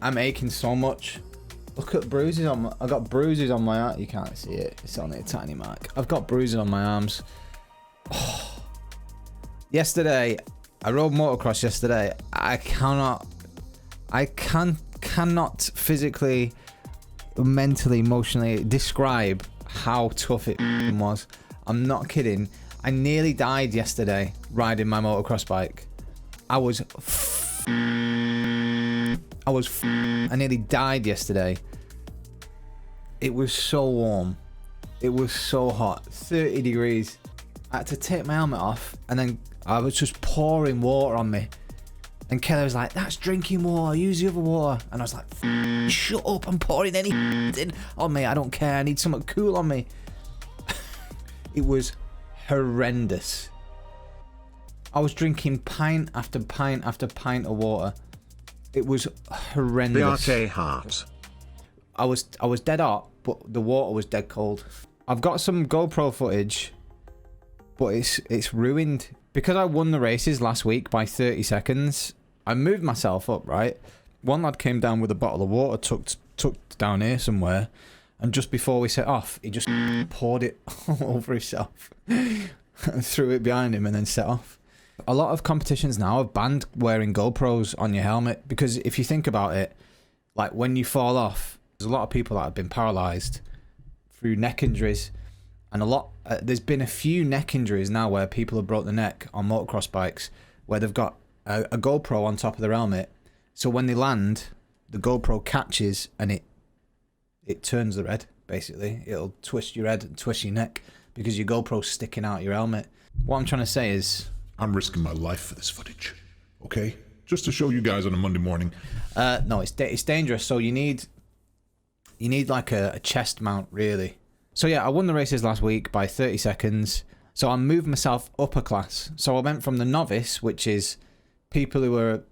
I'm aching so much. Look at bruises on my... I got bruises on my arm. You can't see it. It's only a tiny mark. I've got bruises on my arms. Oh. Yesterday, I rode motocross yesterday. I cannot physically, mentally, emotionally describe how tough it was. I'm not kidding. I nearly died yesterday riding my motocross bike. I nearly died yesterday. It was so warm. It was so hot. 30 degrees. I had to take my helmet off, and then I was just pouring water on me. And Kelly was like, "That's drinking water, use the other water." And I was like, "Shut up, I'm pouring anything on me. I don't care, I need something cool on me." It was horrendous. I was drinking pint after pint after pint of water. It was horrendous. The heart. I was dead hot, but the water was dead cold. I've got some GoPro footage, but it's ruined. Because I won the races last week by 30 seconds, I moved myself up, right? One lad came down with a bottle of water tucked down here somewhere, and just before we set off, he just poured it all over himself and threw it behind him and then set off. A lot of competitions now have banned wearing GoPros on your helmet, because if you think about it, like when you fall off, there's a lot of people that have been paralyzed through neck injuries, and there's been a few neck injuries now where people have broke the neck on motocross bikes where they've got a GoPro on top of their helmet, so when they land, the GoPro catches and it turns the head. Basically, it'll twist your head and twist your neck because your GoPro's sticking out your helmet. What I'm trying to say is, I'm risking my life for this footage, okay? Just to show you guys on a Monday morning. No, it's dangerous. So you need like a chest mount, really. So yeah, I won the races last week by 30 seconds. So I moved myself up a class. So I went from the novice, which is people who are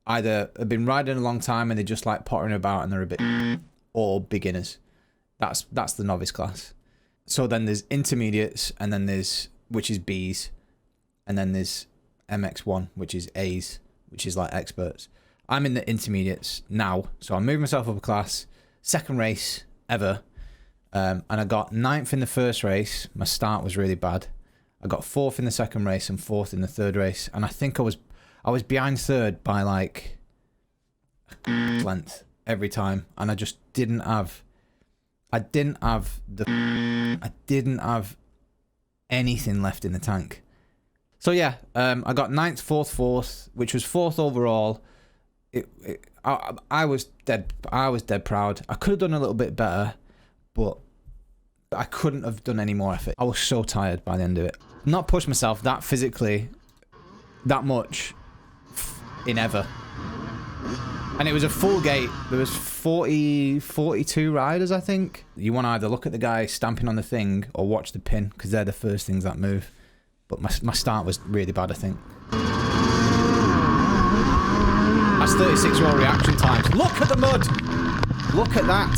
either have been riding a long time and they just like pottering about and they're a bit, or beginners. That's the novice class. So then there's intermediates, and then there's, which is Bs, and then there's MX1, which is As, which is like experts. I'm in the intermediates now, so I moved myself up a class. Second race ever, and I got 9th in the first race. My start was really bad. I got 4th in the second race and 4th in the third race, and I think I was behind third by like a length every time, and I just didn't have anything left in the tank. So yeah, I got 9th, 4th, 4th, which was 4th overall. I was dead proud. I could have done a little bit better, but I couldn't have done any more effort. I was so tired by the end of it. Not pushed myself that physically that much in ever. And it was a full gate. There was 42 riders, I think. You want to either look at the guy stamping on the thing or watch the pin, because they're the first things that move. But my start was really bad, I think. That's 36 roll reaction times. Look at the mud! Look at that!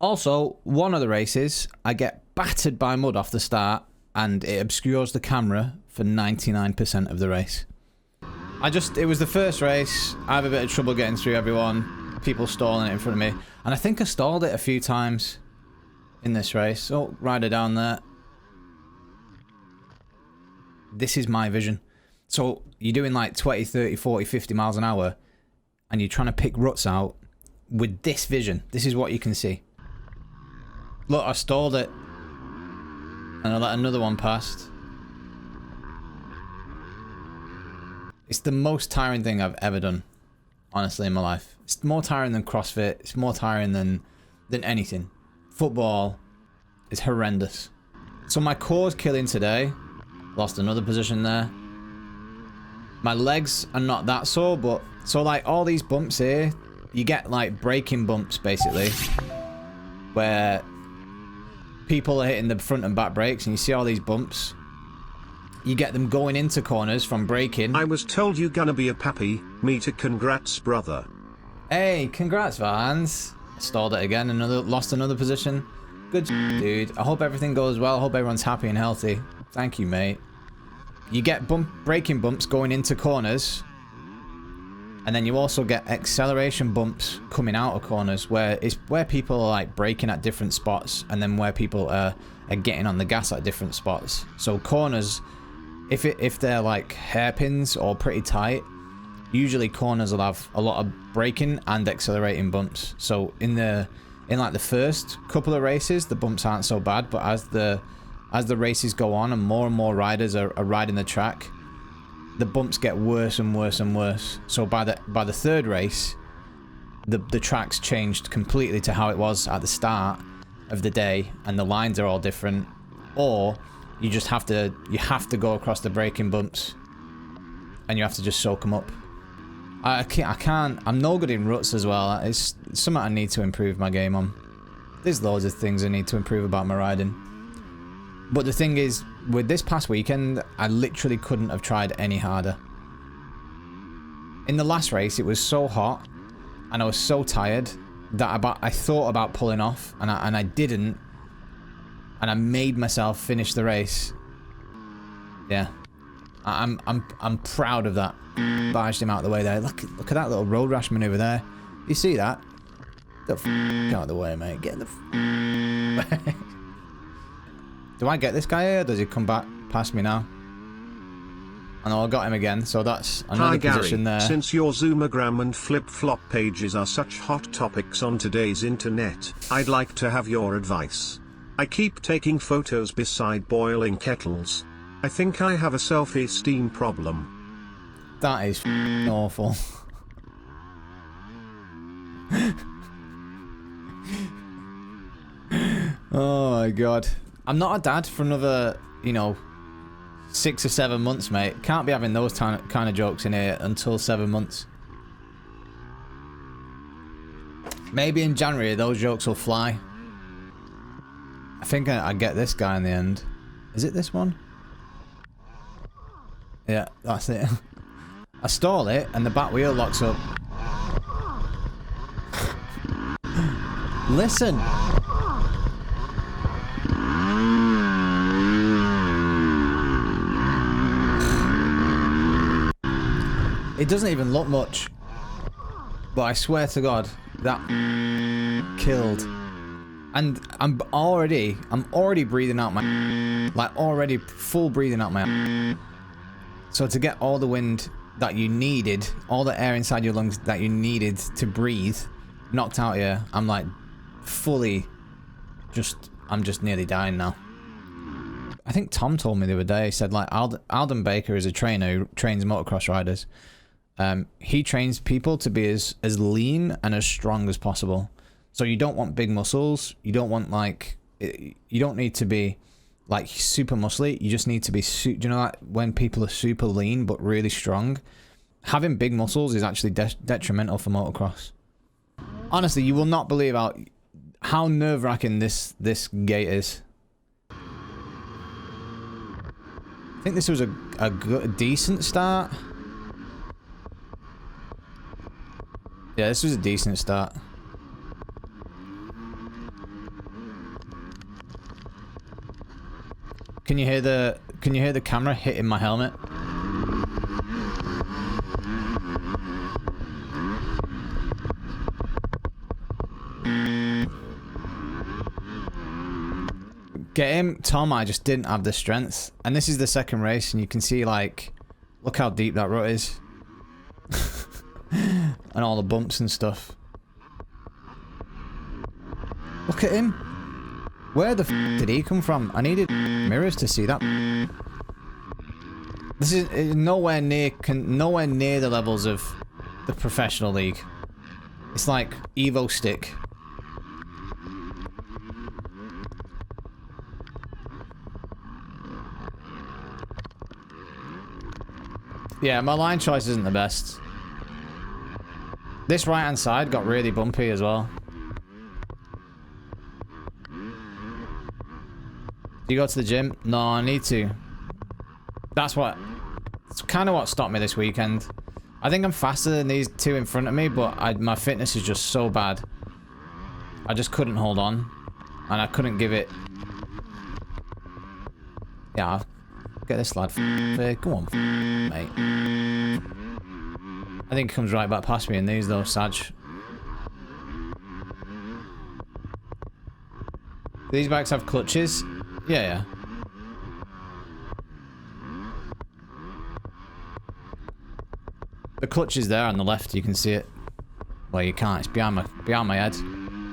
Also, one of the races, I get battered by mud off the start, and it obscures the camera for 99% of the race. It was the first race. I have a bit of trouble getting through everyone. People stalling it in front of me. And I think I stalled it a few times in this race. Oh, rider down there. This is my vision. So you're doing like 20, 30, 40, 50 miles an hour, and you're trying to pick ruts out with this vision. This is what you can see. Look, I stalled it. And I let another one past. It's the most tiring thing I've ever done, honestly, in my life. It's more tiring than CrossFit. It's more tiring than anything. Football is horrendous. So my core's killing today. Lost another position there. My legs are not that sore, but so like all these bumps here, you get like braking bumps basically, where people are hitting the front and back brakes, and you see all these bumps. You get them going into corners from braking. I was told you gonna be a pappy. Me to congrats, brother. Hey, congrats, Vans. Stalled it again. Lost another position. Good, dude. I hope everything goes well. I hope everyone's happy and healthy. Thank you, mate. you get braking bumps going into corners, and then you also get acceleration bumps coming out of corners, where people are like braking at different spots, and then where people are getting on the gas at different spots. So corners, if they're like hairpins or pretty tight, usually corners will have a lot of braking and accelerating bumps. So in like the first couple of races, the bumps aren't so bad, but as the races go on and more riders are riding the track, the bumps get worse and worse and worse. So by the third race, the track's changed completely to how it was at the start of the day, and the lines are all different. Or you just have to go across the braking bumps, and you have to just soak them up. I can't. I'm no good in ruts as well. It's something I need to improve my game on. There's loads of things I need to improve about my riding. But the thing is, with this past weekend, I literally couldn't have tried any harder. In the last race, it was so hot, and I was so tired that I thought about pulling off, and I didn't, and I made myself finish the race. Yeah, I'm proud of that. Barged him out of the way there. Look at that little road rash maneuver there. You see that? Get the out of the way, mate. Get the Do I get this guy here, or does he come back past me now? I know I got him again, so that's another position there. Since your Zoomogram and flip-flop pages are such hot topics on today's internet, I'd like to have your advice. I keep taking photos beside boiling kettles. I think I have a self-esteem problem. That is awful. Oh my god. I'm not a dad for another, 6 or 7 months, mate. Can't be having those kind of jokes in here until 7 months. Maybe in January those jokes will fly. I think I get this guy in the end. Is it this one? Yeah, that's it. I stall it and the back wheel locks up. Listen. It doesn't even look much, but I swear to God, that killed. And I'm already breathing out my, like already full breathing out my. So to get all the wind that you needed, all the air inside your lungs that you needed to breathe, knocked out here, I'm like fully, I'm just nearly dying now. I think Tom told me the other day, he said like Alden Baker is a trainer who trains motocross riders. He trains people to be as lean and as strong as possible. So you don't want big muscles. You don't want like, you don't need to be like super muscly. You just need to be, do you know like when people are super lean but really strong? Having big muscles is actually detrimental for motocross. Honestly, you will not believe how nerve-wracking this gate is. I think this was a decent start. Yeah, this was a decent start. Can you hear the camera hitting my helmet? Get him, Tom. I just didn't have the strength, and this is the second race, and you can see like, look how deep that rut is. And all the bumps and stuff. Look at him. Where the f did he come from? I needed mirrors to see that. This is nowhere near the levels of the professional league. It's like Evo stick. Yeah, my line choice isn't the best. This right hand side got really bumpy as well. Do you go to the gym? No, I need to. It's kind of what stopped me this weekend. I think I'm faster than these two in front of me, but my fitness is just so bad. I just couldn't hold on. And I couldn't give it... Yeah, Get this lad. Go on, mate. I think he comes right back past me in these though, Saj. These bikes have clutches? Yeah, yeah. The clutch is there on the left, you can see it. Well, you can't, it's behind my head.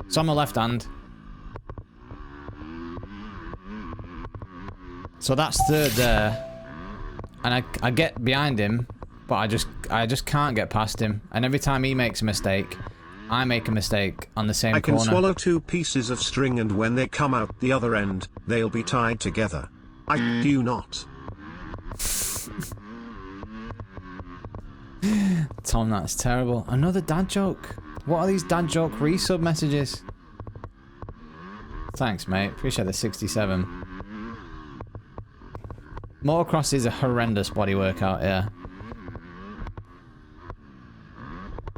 It's on my left hand. So that's third there. And I get behind him, but I just can't get past him. And every time he makes a mistake, I make a mistake on the same corner. I can swallow 2 pieces of string and when they come out the other end, they'll be tied together. I do not. Tom, that's terrible. Another dad joke. What are these dad joke resub messages? Thanks, mate. Appreciate the 67. Motocross is a horrendous body workout, yeah.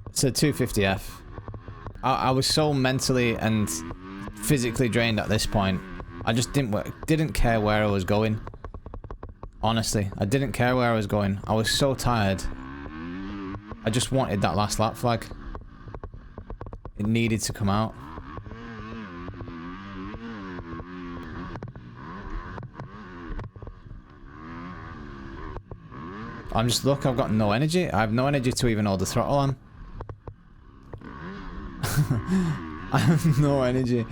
It's a 250F. I was so mentally and physically drained at this point. I just didn't care where I was going. Honestly, I didn't care where I was going. I was so tired. I just wanted that last lap flag. It needed to come out. Look, I've got no energy. I have no energy to even hold the throttle on. I have no energy.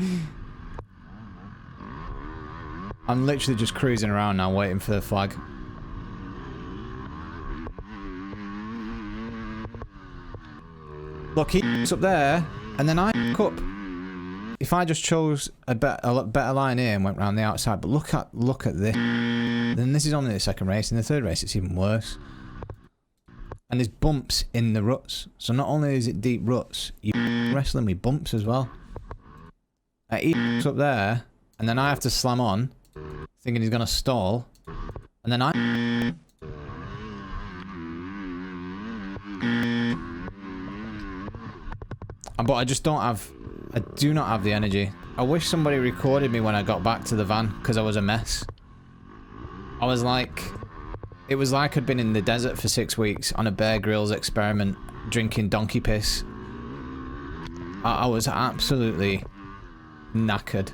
I'm literally just cruising around now waiting for the flag. Look, he's up there, and then I up. If I just chose a better line here and went round the outside, but look at this. Then this is only the second race. In the third race, it's even worse. And there's bumps in the ruts. So not only is it deep ruts, you're wrestling with bumps as well. He's up there, and then I have to slam on, thinking he's gonna stall, and then I. But I just don't have. I do not have the energy. I wish somebody recorded me when I got back to the van, because I was a mess. I was like... It was like I'd been in the desert for 6 weeks on a Bear Grylls experiment, drinking donkey piss. I was absolutely knackered.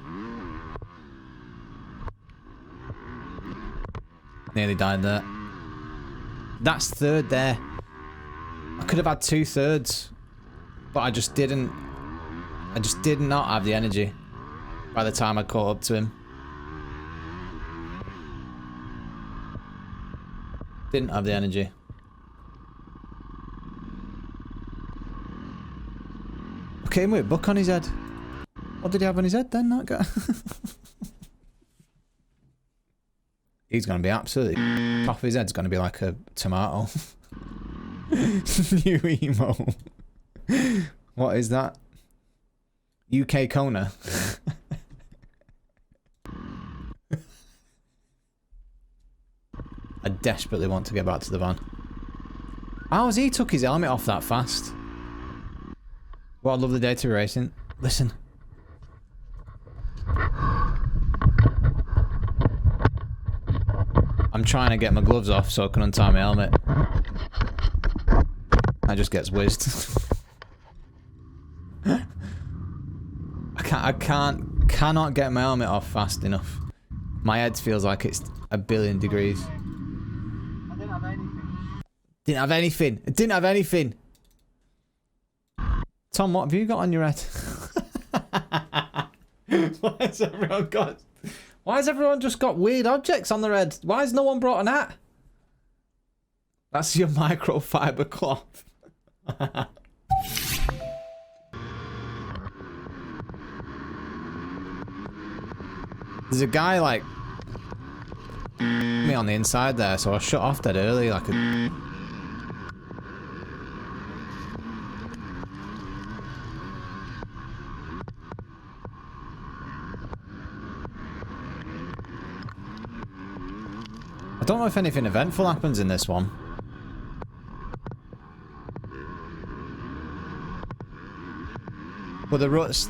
Nearly died there. That's third there. I could have had 2 thirds. But I just didn't... I just did not have the energy by the time I caught up to him. Didn't have the energy. Came with a book on his head. What did he have on his head then, that guy? He's gonna be absolutely... Top of his head's gonna be like a tomato. New emo. What is that? UK Kona. I desperately want to get back to the van. How has he took his helmet off that fast? What a lovely day to be racing. Listen. I'm trying to get my gloves off so I can untie my helmet. That just gets whizzed. I cannot get my helmet off fast enough. My head feels like it's 1,000,000,000 degrees. I didn't have anything. Didn't have anything. I didn't have anything. Tom, what have you got on your head? Why has everyone just got weird objects on their head? Why has no one brought an hat? That's your microfiber cloth. There's a guy like me on the inside there, so I shut off dead early like a... I don't know if anything eventful happens in this one. But the ruts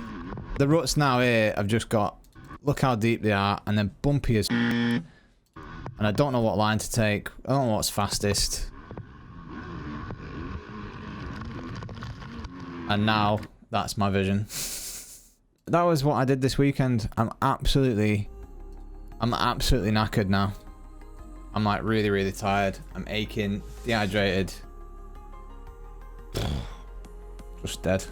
now here have just got... Look how deep they are, and then bumpy as... And And I don't know what line to take. I don't know what's fastest. And now, that's my vision. That was what I did this weekend. I'm absolutely knackered now. I'm like really, really tired. I'm aching, dehydrated. Just dead.